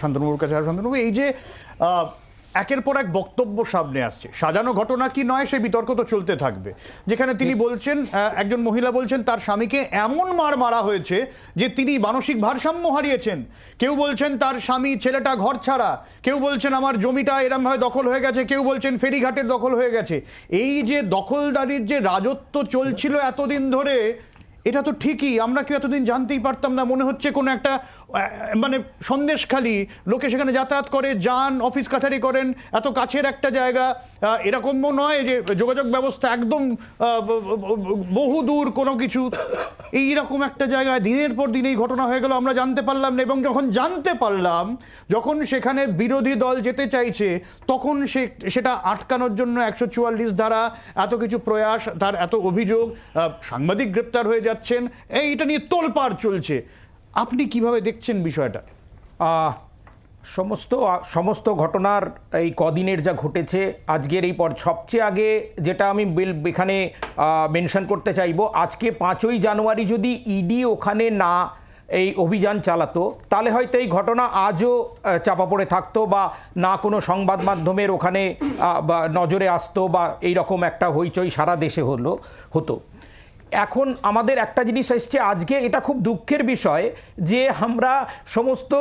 শান্তনুবাবুর কাছে শান্তনুবাবু, এই যে একের পর এক বক্তব্য সামনে আসছে, সাজানো ঘটনা কি নয় সেই বিতর্ক তো চলতে থাকবে। যেখানে তিনি বলছেন, একজন মহিলা বলছেন তার স্বামীকে এমন মার মারা হয়েছে যে তিনি মানসিক ভারসাম্য হারিয়েছেন। কেউ বলছেন তার স্বামী ছেলেটা ঘর ছাড়া, কেউ বলছেন আমার জমিটা এরমভাবে দখল হয়ে গেছে, কেউ বলছেন ফেরিঘাটের দখল হয়ে গেছে। এই যে দখলদারির যে রাজত্ব চলছিল এতদিন ধরে, এটা তো ঠিকই, আমরা কেউ এতদিন জানতেই পারতাম না। মনে হচ্ছে কোনো একটা মানে সন্দেশখালি, লোকে সেখানে যাতায়াত করে, যান, অফিস কাছারি করেন, এত কাছের একটা জায়গা। এরকমও নয় যে যোগাযোগ ব্যবস্থা একদম বহু দূর কোনো কিছু। এইরকম একটা জায়গায় দিনের পর দিন এই ঘটনা হয়ে গেল, আমরা জানতে পারলাম না। এবং যখন জানতে পারলাম, যখন সেখানে বিরোধী দল যেতে চাইছে, তখন সেটা আটকানোর জন্য 144 ধারা, এত কিছু প্রয়াস, তার এত অভিযোগ, সাংবাদিক গ্রেপ্তার হয়ে যাচ্ছেন, এইটা নিয়ে তোলপাড় চলছে। আপনি কিভাবে দেখছেন বিষয়টা? সমস্ত ঘটনার এই কদিনের যা ঘটেছে, আজকের এই পর সবচেয়ে আগে যেটা আমি এখানে মেনশন করতে চাইব, আজকে 5ই জানুয়ারি যদি ইডি ওখানে না এই অভিযান চালাতো, তাহলে হয়তো এই ঘটনা আজও চাপা পড়ে থাকতো, বা না কোনো সংবাদ মাধ্যমের ওখানে নজরে আসতো, বা এইরকম একটা হইচই সারা দেশে হতো। এখন আমাদের একটা জিনিস এসছে আজকে, এটা খুব দুঃখের বিষয় যে আমরা সমস্ত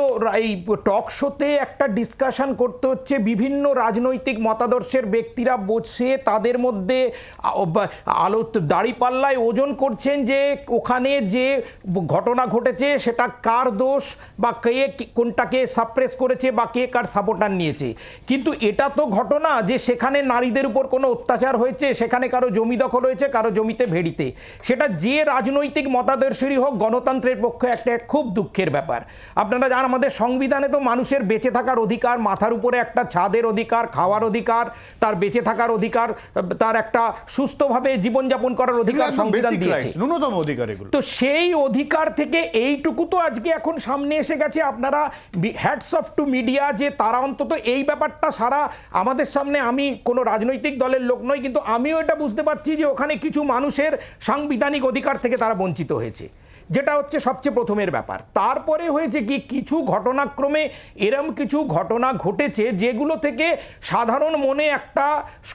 এই টক শোতে একটা ডিসকাশন করতে হচ্ছে, বিভিন্ন রাজনৈতিক মতাদর্শের ব্যক্তিরা বসে তাদের মধ্যে দাঁড়িপাল্লায় ওজন করছেন যে ওখানে যে ঘটনা ঘটেছে সেটা কার দোষ, বা কে কোনটাকে সাপ্রেস করেছে, বা কে কার সাপোর্টার নিয়েছে। কিন্তু এটা তো ঘটনা যে সেখানে নারীদের উপর কোনো অত্যাচার হয়েছে, সেখানে কারো জমি দখল হয়েছে, কারো জমিতে ভেড়িতে। সেটা যে রাজনৈতিক মতাদর্শেরই হোক, গণতন্ত্রের পক্ষে একটা খুব দুঃখের ব্যাপার। আপনারা জানেন আমাদের সংবিধানে তো মানুষের বেঁচে থাকার অধিকার, মাথার উপরে একটা ছাদের অধিকার, খাওয়ার অধিকার, তার বেঁচে থাকার অধিকার, তার একটা সুস্থভাবে জীবনযাপন করার অধিকার সংবিধান দিয়েছে, ন্যূনতম অধিকার এগুলো। তো সেই অধিকার থেকে এইটুকু তো আজকে এখন সামনে এসে গেছে। আপনারা হ্যাটস অফ টু মিডিয়া যে তারা অন্তত এই ব্যাপারটা সারা আমাদের সামনে, আমি কোনো রাজনৈতিক দলের লোক নই, কিন্তু আমিও এটা বুঝতে পারছি যে ওখানে কিছু মানুষের সাংবিধানিক অধিকার থেকে তারা বঞ্চিত হয়েছে, যেটা হচ্ছে সবচেয়ে প্রথমের ব্যাপার। তারপরে হয়েছে কি, কিছু ঘটনাক্রমে এরম কিছু ঘটনা ঘটেছে যেগুলো থেকে সাধারণ মনে একটা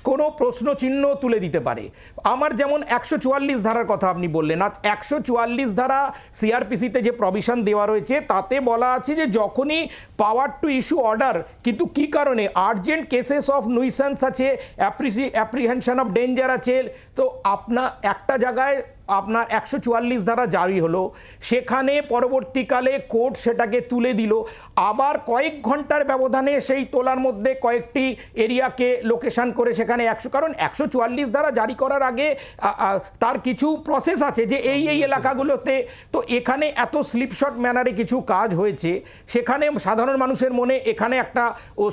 কোনো প্রশ্নচিহ্ন তুলে দিতে পারে। আমার যেমন 144 ধারার কথা আপনি বললেন, আজ 144 ধারা সিআরপিসিতে যে প্রভিশন দেওয়া রয়েছে তাতে বলা আছে যে যখনই পাওয়ার টু ইস্যু অর্ডার, কিন্তু কি কারণে, আর্জেন্ট কেসেস অফ নুইসেন্স আছে, অ্যাপ্রিহেনশন অফ ডেঞ্জার আছে, তো আপনার একটা জায়গায় আপনার 144 ধারা জারি হলো, সেখানে পরবর্তীকালে কোর্ট সেটাকে তুলে দিল, আবার কয়েক ঘন্টার ব্যবধানে সেই তোলার মধ্যে কয়েকটি এরিয়াকে লোকেশন করে সেখানে কারণ 144 ধারা জারি করার আগে তার কিছু প্রসেস আছে যে এই এলাকাগুলোতে, তো এখানে এত স্লিপশট ম্যানারে কিছু কাজ হয়েছে, সেখানে সাধারণ মানুষের মনে এখানে একটা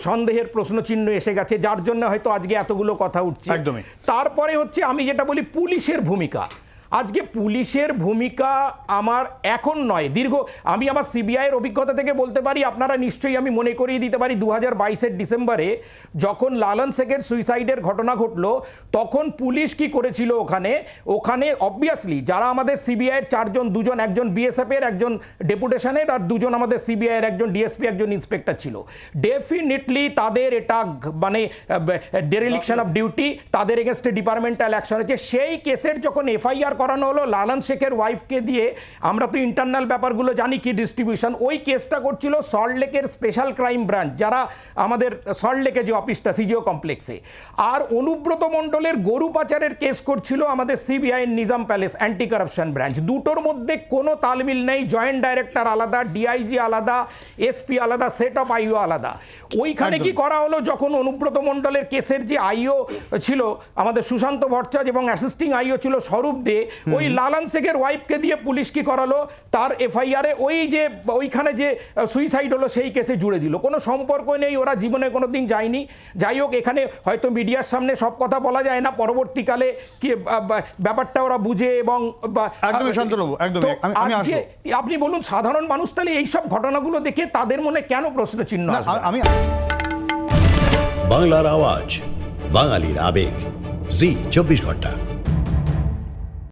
সন্দেহের প্রশ্নচিহ্ন এসে গেছে, যার জন্য হয়তো আজকে এতগুলো কথা উঠছে। একদমই। তারপরে হচ্ছে আমি যেটা বলি, পুলিশের ভূমিকা। আজকে পুলিশের ভূমিকা আমার এখন নয়, আমি আমার সিবিআইয়ের অভিজ্ঞতা থেকে বলতে পারি, আপনারা নিশ্চয়ই, আমি মনে করিয়ে দিতে পারি 2022-এর ডিসেম্বরে যখন লালন শেখের সুইসাইডের ঘটনা ঘটলো, তখন পুলিশ কি করেছিল, ওখানে অবভিয়াসলি যারা আমাদের সিবিআইয়ের 4 জন, 2 জন, একজন বিএসএফের, একজন ডেপুটেশনের, আর 2 জন আমাদের সিবিআইয়ের, একজন ডিএসপি, একজন ইন্সপেক্টর ছিল। ডেফিনেটলি তাদের এটা মানে ডেরিলিকশন অফ ডিউটি, তাদের এগেনস্টে ডিপার্টমেন্টাল অ্যাকশন হয়েছে। সেই কেসের যখন এফআইআর করানো হলো লালন শেখের ওয়াইফকে দিয়ে, আমরা তো ইন্টারনাল ব্যাপারগুলো জানি কি ডিস্ট্রিবিউশন, ওই কেসটা করছিল সল্টলেকের স্পেশাল ক্রাইম ব্রাঞ্চ, যারা আমাদের সল্টলেকে যে অফিসটা সিজিও কমপ্লেক্সে, আর অনুব্রত মণ্ডলের গরু পাচারের কেস করছিল আমাদের CBI Nizam palace anti corruption branch. দুটোর মধ্যে কোনো তালমিল নেই, জয়েন্ট ডাইরেক্টর আলাদা, ডিআইজি আলাদা, এসপি আলাদা, সেট অফ আইও আলাদা। ওইখানে কি করা হলো, যখন অনুব্রত মণ্ডলের কেসের যে আইও ছিল আমাদের সুশান্ত ভট্টাচার্য এবং অ্যাসিস্টিং আইও ছিল স্বরূপ দে, ওই লালন শেখের ওয়াইফকে দিয়ে পুলিশ কি করালো, তার এফআইআরে ওইখানে যে সুইসাইড হলো সেই কেসে জুড়ে দিল। কোনো সম্পর্ক নেই, ওরা জীবনে কোনো দিন যায়নি। যাই হোক, এখানে হয়তো মিডিয়ার সামনে সব কথা বলা যায় না, পরবর্তীকালে কি ব্যাপারটা ওরা বুঝে, এবং আপনি বলুন সাধারণ মানুষ তাহলে এইসব ঘটনাগুলো দেখে তাদের মনে কেন প্রশ্নচিহ্ন আসবে? বাংলার আওয়াজ, বাঙালির আবেগ, জি 24 ঘন্টা।